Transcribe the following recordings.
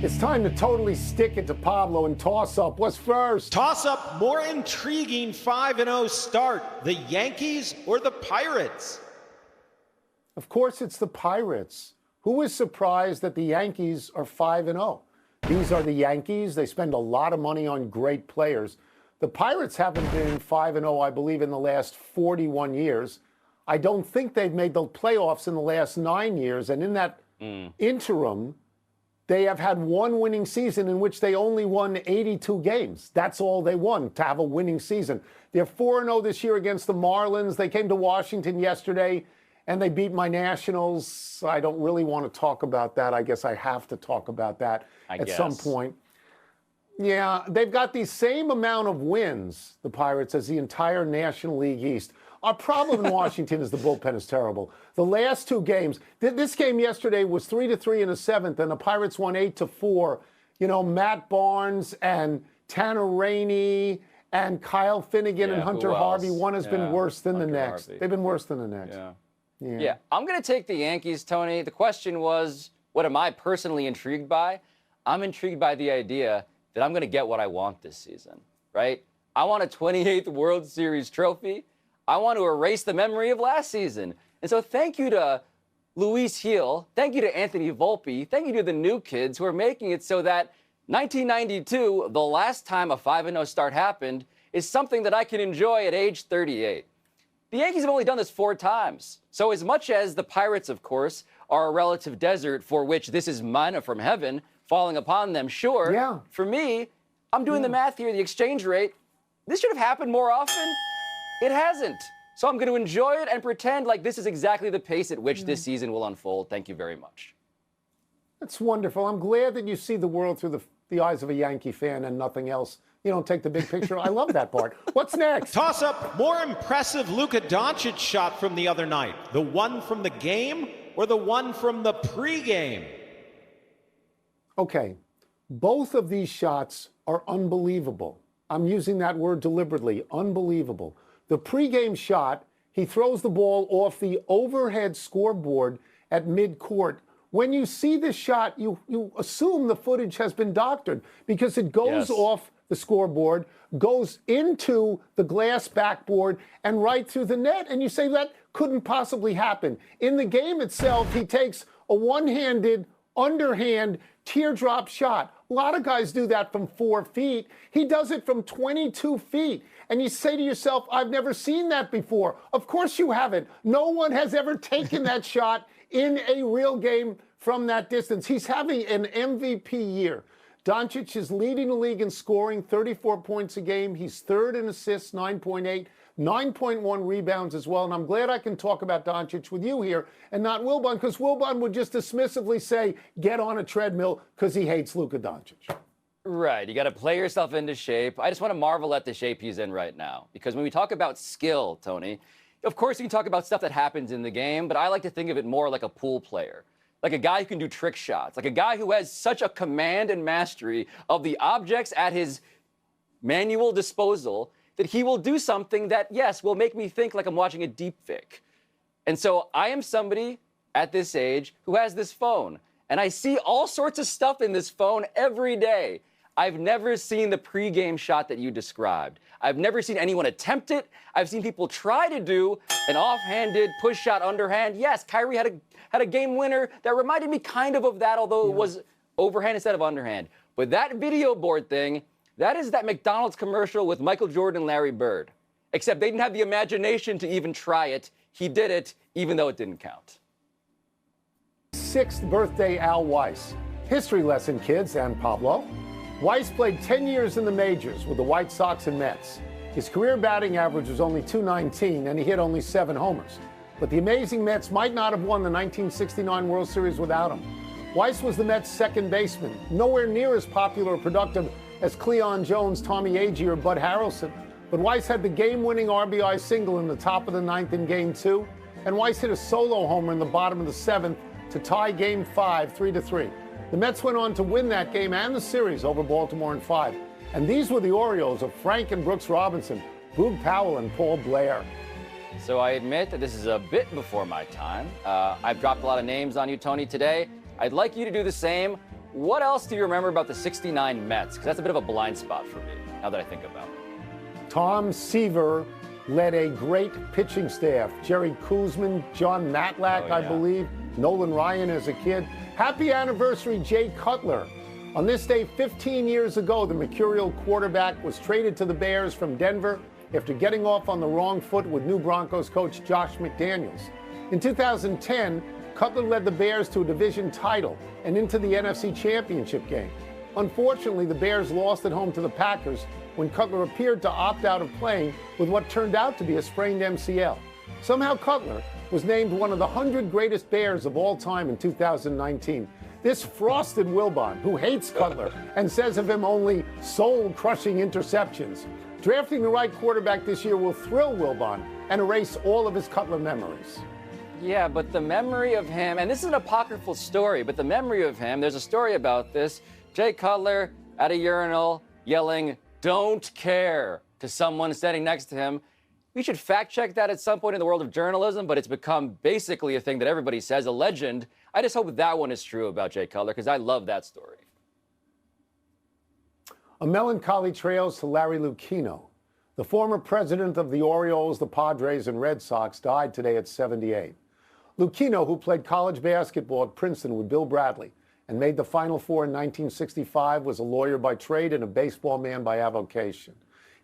It's time to totally stick it to Pablo and toss up. What's first? Toss up more intriguing 5-0 start, the Yankees or the Pirates? Of course, it's the Pirates. Who is surprised that the Yankees are 5-0? These are the Yankees. They spend a lot of money on great players. The Pirates haven't been 5-0, I believe, in the last 41 years. I don't think they've made the playoffs in the last 9 years. And in that interim, they have had one winning season in which they only won 82 games. That's all they won to have a winning season. They're 4-0 this year against the Marlins. They came to Washington yesterday, and they beat my Nationals. I don't really want to talk about that. I guess I have to talk about that at some point. Yeah, they've got the same amount of wins, the Pirates, as the entire National League East. Our problem in Washington is the bullpen is terrible. The last two games, this game yesterday was 3-3 in the seventh, and the Pirates won 8-4. You know, Matt Barnes and Tanner Rainey and Kyle Finnegan and Hunter Harvey. One has been worse than the next. They've been worse than the next. Yeah, I'm going to take the Yankees, Tony. The question was, what am I personally intrigued by? I'm intrigued by the idea that I'm going to get what I want this season, right? I want a 28th World Series trophy. I want to erase the memory of last season. And so thank you to Luis Gil, thank you to Anthony Volpe, thank you to the new kids who are making it so that 1992, the last time a 5-0 start happened, is something that I can enjoy at age 38. The Yankees have only done this 4 times. So as much as the Pirates, of course, are a relative desert for which this is manna from heaven falling upon them, sure. For me, I'm doing the math here, the exchange rate. This should have happened more often. It hasn't. So I'm going to enjoy it and pretend like this is exactly the pace at which this season will unfold. Thank you very much. That's wonderful. I'm glad that you see the world through the eyes of a Yankee fan and nothing else. You don't take the big picture. I love that part. What's next? Toss up more impressive Luka Doncic shot from the other night. The one from the game or the one from the pregame? Okay. Both of these shots are unbelievable. I'm using that word deliberately. Unbelievable. The pregame shot, he throws the ball off the overhead scoreboard at midcourt. When you see this shot, you assume the footage has been doctored because it goes off the scoreboard, goes into the glass backboard, and right through the net. And you say that couldn't possibly happen. In the game itself, he takes a one-handed, underhand, teardrop shot. A lot of guys do that from 4 feet. He does it from 22 feet. And you say to yourself, I've never seen that before. Of course you haven't. No one has ever taken that shot in a real game from that distance. He's having an MVP year. Doncic is leading the league in scoring, 34 points a game. He's third in assists, 9.8, 9.1 rebounds as well. And I'm glad I can talk about Doncic with you here and not Wilbon, because Wilbon would just dismissively say, get on a treadmill because he hates Luka Doncic. Right. You got to play yourself into shape. I just want to marvel at the shape he's in right now. Because when we talk about skill, Tony, of course you can talk about stuff that happens in the game, but I like to think of it more like a pool player. Like a guy who can do trick shots. Like a guy who has such a command and mastery of the objects at his manual disposal that he will do something that, yes, will make me think like I'm watching a deep fake. And so I am somebody at this age who has this phone. And I see all sorts of stuff in this phone every day. I've never seen the pregame shot that you described. I've never seen anyone attempt it. I've seen people try to do an offhanded push shot underhand. Yes, Kyrie had a game winner that reminded me kind of that, although it was overhand instead of underhand. But that video board thing, that is that McDonald's commercial with Michael Jordan and Larry Bird. Except they didn't have the imagination to even try it. He did it, even though it didn't count. 6th birthday Al Weiss. History lesson, kids, and Pablo. Weiss played 10 years in the majors with the White Sox and Mets. His career batting average was only .219, and he hit only 7 homers. But the amazing Mets might not have won the 1969 World Series without him. Weiss was the Mets' second baseman, nowhere near as popular or productive as Cleon Jones, Tommy Agee, or Bud Harrelson. But Weiss had the game-winning RBI single in the top of the 9th in Game 2, and Weiss hit a solo homer in the bottom of the 7th to tie Game 5, 3-3. The Mets went on to win that game and the series over Baltimore in 5. And these were the Orioles of Frank and Brooks Robinson, Boog Powell, and Paul Blair. So I admit that this is a bit before my time. I've dropped a lot of names on you, Tony, today. I'd like you to do the same. What else do you remember about the '69 Mets? Because that's a bit of a blind spot for me, now that I think about it. Tom Seaver led a great pitching staff. Jerry Koosman, John Matlack, I believe, Nolan Ryan as a kid. Happy anniversary, Jay Cutler. On this day 15 years ago, the Mercurial quarterback was traded to the Bears from Denver after getting off on the wrong foot with new Broncos coach Josh McDaniels. In 2010, Cutler led the Bears to a division title and into the NFC Championship game. Unfortunately, the Bears lost at home to the Packers when Cutler appeared to opt out of playing with what turned out to be a sprained MCL. Somehow Cutler was named one of the 100 greatest Bears of all time in 2019. This frosted Wilbon, who hates Cutler and says of him only soul-crushing interceptions. Drafting the right quarterback this year will thrill Wilbon and erase all of his Cutler memories. Yeah, but the memory of him, and this is an apocryphal story, but the memory of him, there's a story about this. Jay Cutler at a urinal yelling, "Don't care," to someone standing next to him. We should fact check that at some point in the world of journalism, but it's become basically a thing that everybody says, a legend. I just hope that one is true about Jay Cutler, because I love that story. A melancholy trails to Larry Lucchino. The former president of the Orioles, the Padres, and Red Sox died today at 78. Lucchino, who played college basketball at Princeton with Bill Bradley and made the Final Four in 1965, was a lawyer by trade and a baseball man by avocation.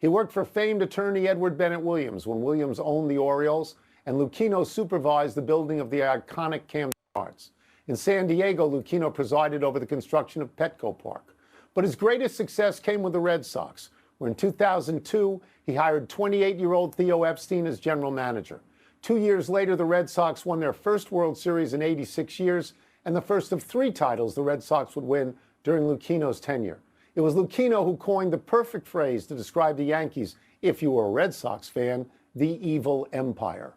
He worked for famed attorney Edward Bennett Williams when Williams owned the Orioles, and Lucchino supervised the building of the iconic Camden Yards. In San Diego, Lucchino presided over the construction of Petco Park. But his greatest success came with the Red Sox, where in 2002, he hired 28-year-old Theo Epstein as general manager. 2 years later, the Red Sox won their first World Series in 86 years, and the first of 3 titles the Red Sox would win during Lucchino's tenure. It was Lucchino who coined the perfect phrase to describe the Yankees, if you were a Red Sox fan, the evil empire.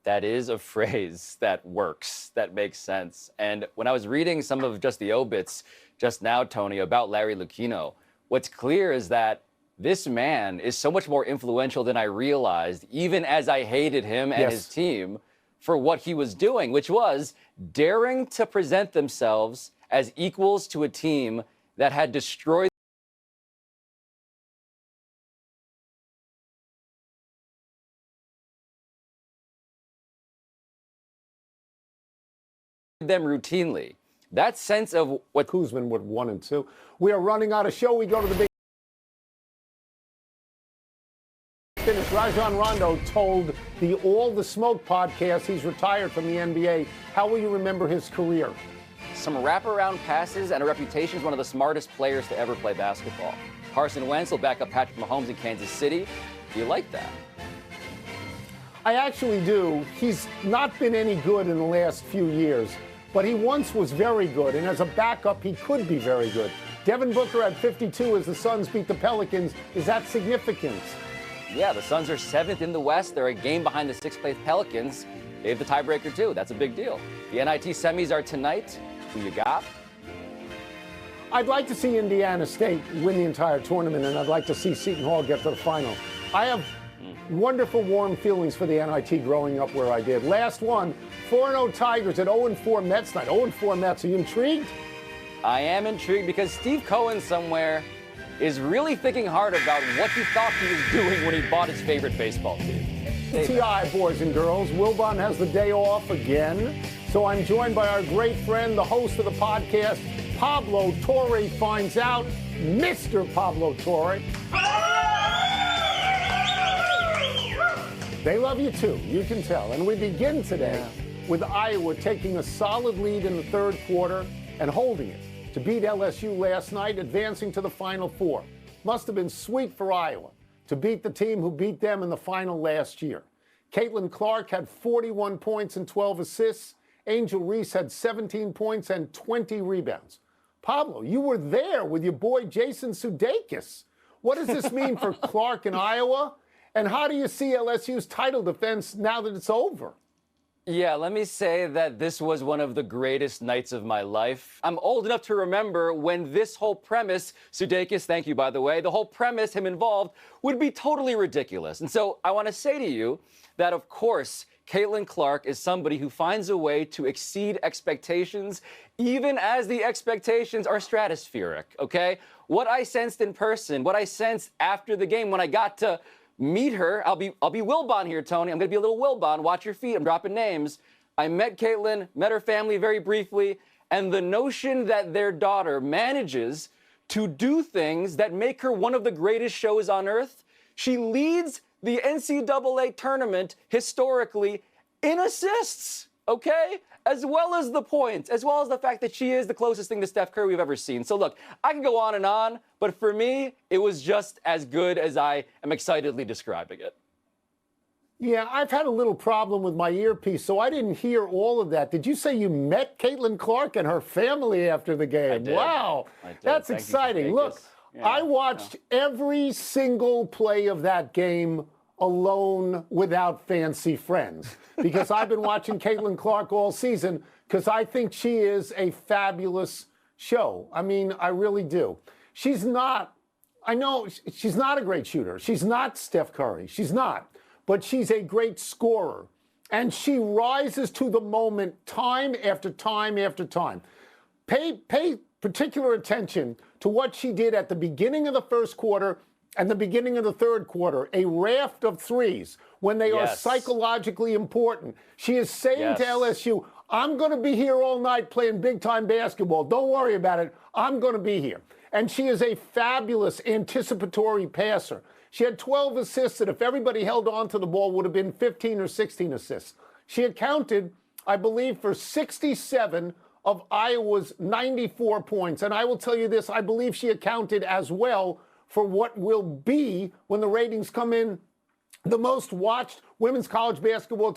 That is a phrase that works, that makes sense. And when I was reading some of just the obits just now, Tony, about Larry Lucchino, what's clear is that this man is so much more influential than I realized, even as I hated him and his team for what he was doing, which was daring to present themselves as equals to a team that had destroyed them routinely. That sense of what Koosman would 1 and 2. We are running out of show. We go to the big finish. Rajon Rondo told the All the Smoke podcast he's retired from the NBA. How will you remember his career? Some wraparound passes and a reputation as one of the smartest players to ever play basketball. Carson Wentz will back up Patrick Mahomes in Kansas City. Do you like that? I actually do. He's not been any good in the last few years, but he once was very good, and as a backup, he could be very good. Devin Booker at 52 as the Suns beat the Pelicans. Is that significant? Yeah, the Suns are 7th in the West. They're a game behind the 6th-place Pelicans. They have the tiebreaker, too. That's a big deal. The NIT semis are tonight. Who you got? I'd like to see Indiana State win the entire tournament, and I'd like to see Seton Hall get to the final. I have wonderful, warm feelings for the NIT growing up where I did. Last one, 4-0 Tigers at 0-4 Mets night. 0-4 Mets. Are you intrigued? I am intrigued because Steve Cohen somewhere is really thinking hard about what he thought he was doing when he bought his favorite baseball team. TI, boys and girls. Wilbon has the day off again. So I'm joined by our great friend, the host of the podcast, Pablo Torre Finds Out, Mr. Pablo Torre. They love you too, you can tell. And we begin today with Iowa taking a solid lead in the third quarter and holding it to beat LSU last night, advancing to the Final Four. Must have been sweet for Iowa to beat the team who beat them in the final last year. Caitlin Clark had 41 points and 12 assists. Angel Reese had 17 points and 20 rebounds. Pablo, you were there with your boy Jason Sudeikis. What does this mean for Clark and Iowa? And how do you see LSU's title defense now that it's over? Yeah, let me say that this was one of the greatest nights of my life. I'm old enough to remember when this whole premise, Sudeikis, thank you by the way, the whole premise, him involved, would be totally ridiculous. And so I want to say to you that, of course, Caitlin Clark is somebody who finds a way to exceed expectations, even as the expectations are stratospheric, okay? What I sensed in person, what I sensed after the game when I got to meet her, I'll be Wilbon here, Tony. I'm going to be a little Wilbon. Watch your feet. I'm dropping names. I met Caitlin, met her family very briefly, and the notion that their daughter manages to do things that make her one of the greatest shows on earth. She leads the NCAA tournament historically in assists, okay? As well as the points, as well as the fact that she is the closest thing to Steph Curry we've ever seen. So look, I can go on, but for me, it was just as good as I am excitedly describing it. Yeah, I've had a little problem with my earpiece, so I didn't hear all of that. Did you say you met Caitlin Clark and her family after the game? I did. Wow, I did. That's Thank exciting. you, Look, yeah, I watched every single play of that game alone without fancy friends because I've been watching Caitlin Clark all season because I think she is a fabulous show. I mean, I really do. I know she's not a great shooter. She's not Steph Curry. She's not. But she's a great scorer. And she rises to the moment time after time after time. Pay particular attention to what she did at the beginning of the first quarter and the beginning of the third quarter, a raft of threes when they are psychologically important. She is saying to LSU, I'm going to be here all night playing big-time basketball. Don't worry about it. I'm going to be here. And she is a fabulous anticipatory passer. She had 12 assists that if everybody held on to the ball would have been 15 or 16 assists. She accounted, I believe, for 67 of Iowa's 94 points. And I will tell you this, I believe she accounted as well for what will be, when the ratings come in, the most watched women's college basketball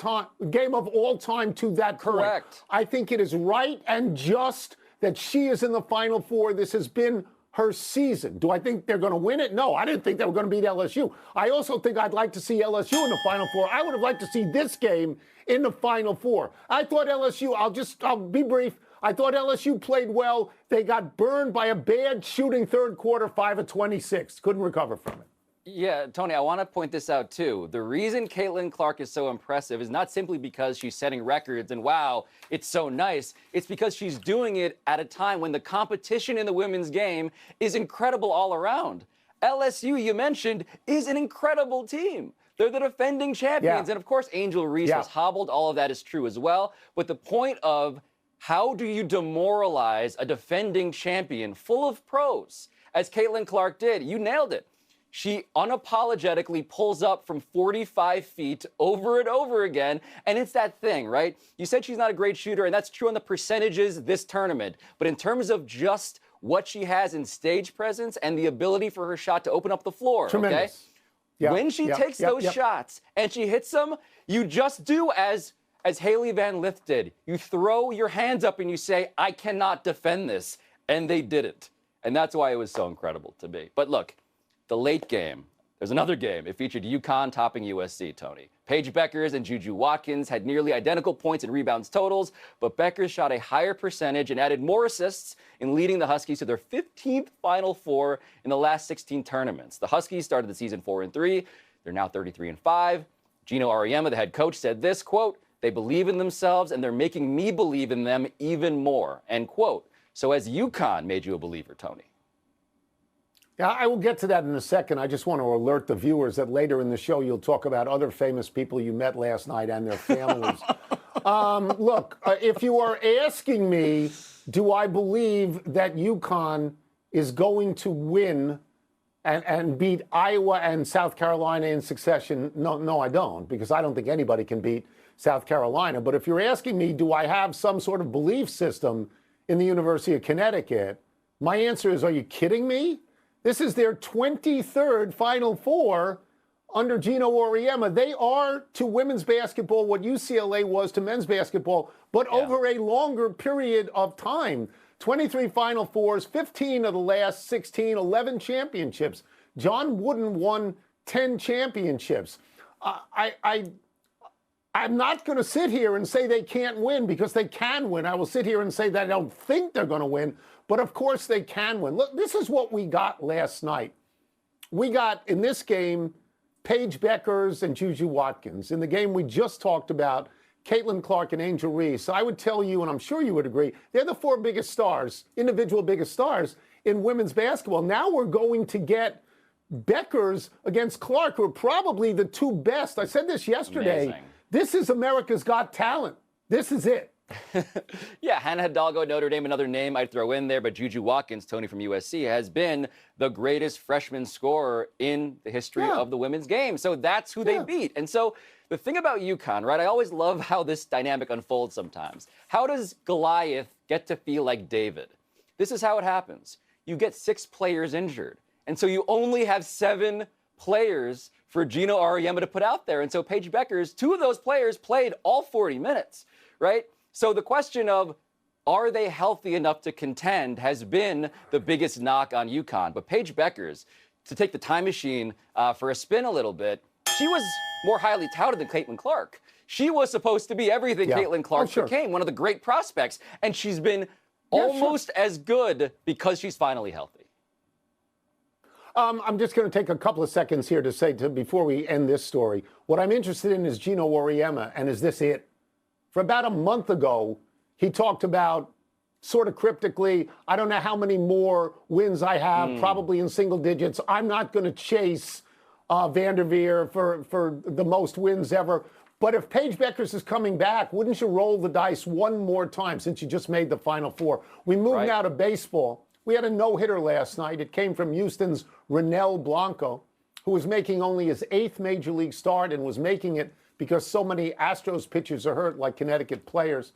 game of all time to that point. Correct. I think it is right and just that she is in the Final Four. This has been her season. Do I think they're going to win it? No, I didn't think they were going to beat LSU. I also think I'd like to see LSU in the Final Four. I would have liked to see this game in the Final Four. I thought LSU, I'll be brief, I thought LSU played well. They got burned by a bad shooting third quarter, 5 of 26. Couldn't recover from it. Yeah, Tony, I want to point this out, too. The reason Caitlin Clark is so impressive is not simply because she's setting records and, wow, it's so nice. It's because she's doing it at a time when the competition in the women's game is incredible all around. LSU, you mentioned, is an incredible team. They're the defending champions. Yeah. And, of course, Angel Reese was hobbled. All of that is true as well. But the point of how do you demoralize a defending champion full of pros, as Caitlin Clark did? You nailed it. She unapologetically pulls up from 45 feet over and over again. And it's that thing, right? You said she's not a great shooter, and that's true on the percentages this tournament. But in terms of just what she has in stage presence and the ability for her shot to open up the floor, tremendous. Okay? Yeah, when she takes those shots and she hits them, you just do as Haley Van Lith did. You throw your hands up and you say, I cannot defend this. And they didn't. And that's why it was so incredible to me. But look, the late game, there's another game. It featured UConn topping USC, Tony. Paige Beckers and Juju Watkins had nearly identical points and rebounds totals, but Beckers shot a higher percentage and added more assists in leading the Huskies to their 15th Final Four in the last 16 tournaments. The Huskies started the season 4-3. They're now 33-5. Gino Auriemma, the head coach, said this, quote, they believe in themselves and they're making me believe in them even more, end quote. So has UConn made you a believer, Tony? Yeah, I will get to that in a second. I just want to alert the viewers that later in the show you'll talk about other famous people you met last night and their families. Look, if you are asking me, do I believe that UConn is going to win and beat Iowa and South Carolina in succession? No, I don't, because I don't think anybody can beat South Carolina. But if you're asking me, do I have some sort of belief system in the University of Connecticut? My answer is, are you kidding me? This is their 23rd Final Four under Gino Auriemma. They are to women's basketball what UCLA was to men's basketball, but over a longer period of time. 23 Final Fours, 15 of the last 16, 11 championships. John Wooden won 10 championships. I I'm not going to sit here and say they can't win because they can win. I will sit here and say that I don't think they're going to win, but of course they can win. Look, this is what we got last night. We got, in this game, Paige Beckers and Juju Watkins. In the game we just talked about, Caitlin Clark and Angel Reese. So I would tell you, and I'm sure you would agree, they're the 4 biggest stars, individual biggest stars in women's basketball. Now we're going to get Beckers against Clark, who are probably the 2 best. I said this yesterday. Amazing. This is America's Got Talent. This is it. Yeah, Hannah Hidalgo, Notre Dame, another name I'd throw in there, but Juju Watkins, Tony from USC, has been the greatest freshman scorer in the history of the women's game. So that's who they beat. And so the thing about UConn, right, I always love how this dynamic unfolds sometimes. How does Goliath get to feel like David? This is how it happens. You get 6 players injured. And so you only have 7 players for Gino Auriemma to put out there. And so Paige Beckers, 2 of those players played all 40 minutes, right? So the question of, are they healthy enough to contend has been the biggest knock on UConn. But Paige Beckers, to take the time machine for a spin a little bit, she was more highly touted than Caitlin Clark. She was supposed to be everything Caitlin Clark became, one of the great prospects. And she's been almost as good because she's finally healthy. I'm just going to take a couple of seconds here to say, before we end this story, what I'm interested in is Gino Auriemma, and is this it? For about a month ago, he talked about, sort of cryptically, I don't know how many more wins I have, probably in single digits. I'm not going to chase Vanderveer for the most wins ever. But if Paige Beckers is coming back, wouldn't you roll the dice one more time since you just made the Final Four? We move now to baseball. We had a no-hitter last night. It came from Houston's Ronel Blanco, who was making only his 8th major league start and was making it because so many Astros pitchers are hurt, like Connecticut players.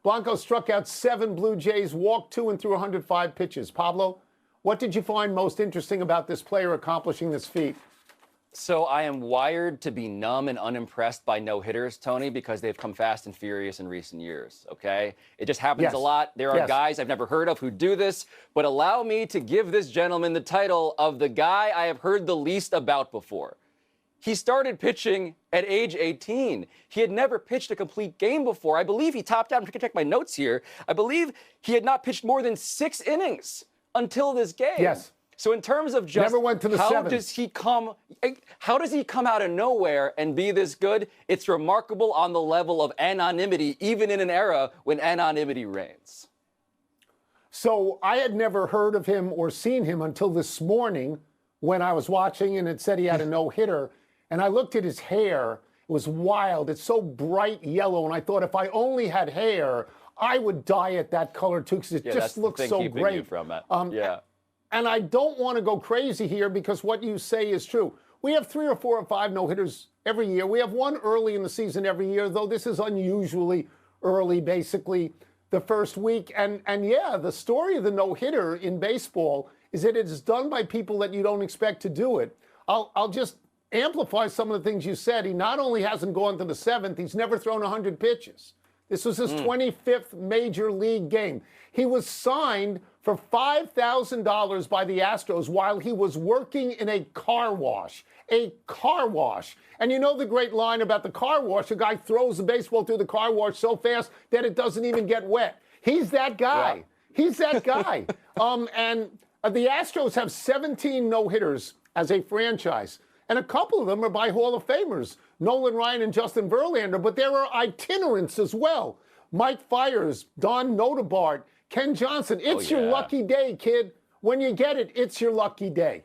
Blanco struck out 7 Blue Jays, walked 2 and threw 105 pitches. Pablo, what did you find most interesting about this player accomplishing this feat? So I am wired to be numb and unimpressed by no-hitters, Tony, because they've come fast and furious in recent years, okay? It just happens a lot. There are guys I've never heard of who do this, but allow me to give this gentleman the title of the guy I have heard the least about before. He started pitching at age 18. He had never pitched a complete game before. I believe he topped out, I can check my notes here, I believe he had not pitched more than 6 innings until this game. Yes. So in terms of just never went to the how 7th. How does he come out of nowhere and be this good? It's remarkable on the level of anonymity, even in an era when anonymity reigns. So I had never heard of him or seen him until this morning when I was watching and it said he had a no-hitter. And I looked at his hair. It was wild. It's so bright yellow. And I thought if I only had hair, I would dye it that color too, because it just looks so great. And I don't want to go crazy here because what you say is true. We have 3 or 4 or 5 no-hitters every year. We have one early in the season every year, though this is unusually early, basically the first week. And yeah, the story of the no-hitter in baseball is that it's done by people that you don't expect to do it. I'll just amplify some of the things you said. He not only hasn't gone to the 7th, he's never thrown 100 pitches. This was his 25th major league game. He was signed for $5,000 by the Astros while he was working in a car wash. A car wash. And you know the great line about the car wash? A guy throws the baseball through the car wash so fast that it doesn't even get wet. He's that guy. He's that guy. And the Astros have 17 no-hitters as a franchise. And a couple of them are by Hall of Famers, Nolan Ryan and Justin Verlander. But there are itinerants as well. Mike Fiers, Don Notebart, Ken Johnson. It's your lucky day, kid. When you get it, it's your lucky day.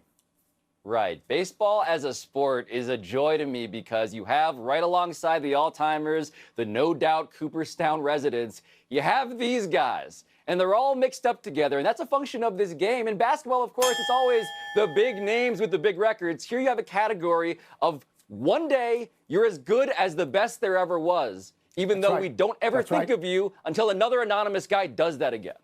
Right. Baseball as a sport is a joy to me because you have right alongside the all-timers, the no doubt Cooperstown residents, you have these guys. And they're all mixed up together, and that's a function of this game. In basketball, of course, it's always the big names with the big records. Here you have a category of one day you're as good as the best there ever was, even though we don't ever think of you until another anonymous guy does that again.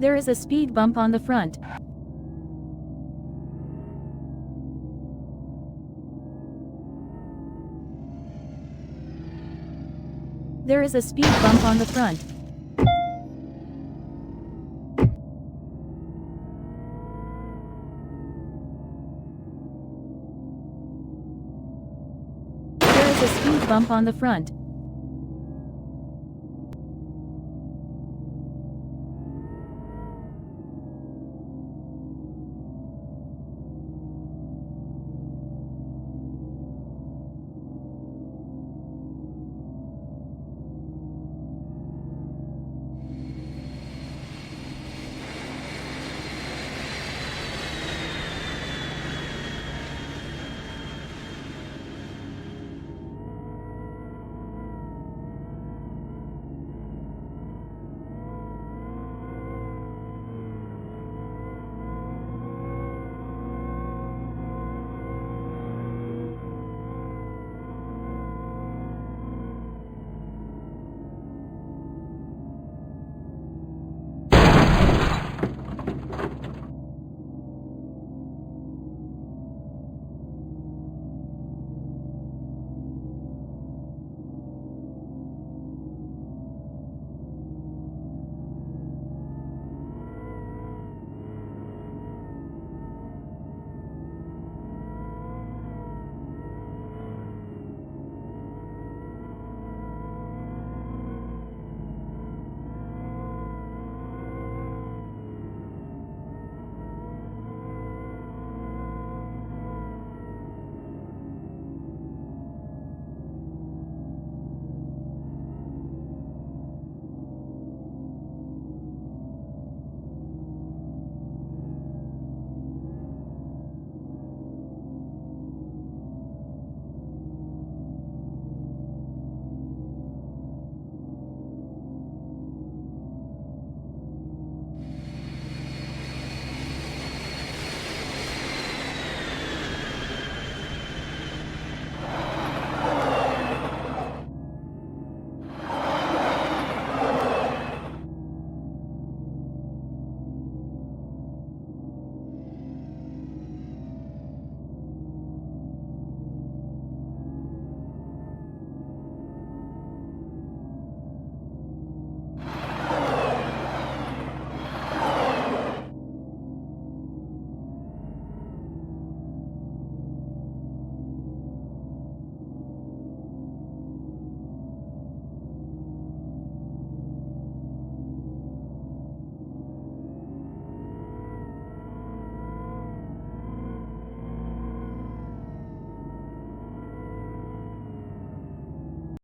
There is a speed bump on the front. There is a speed bump on the front. There is a speed bump on the front.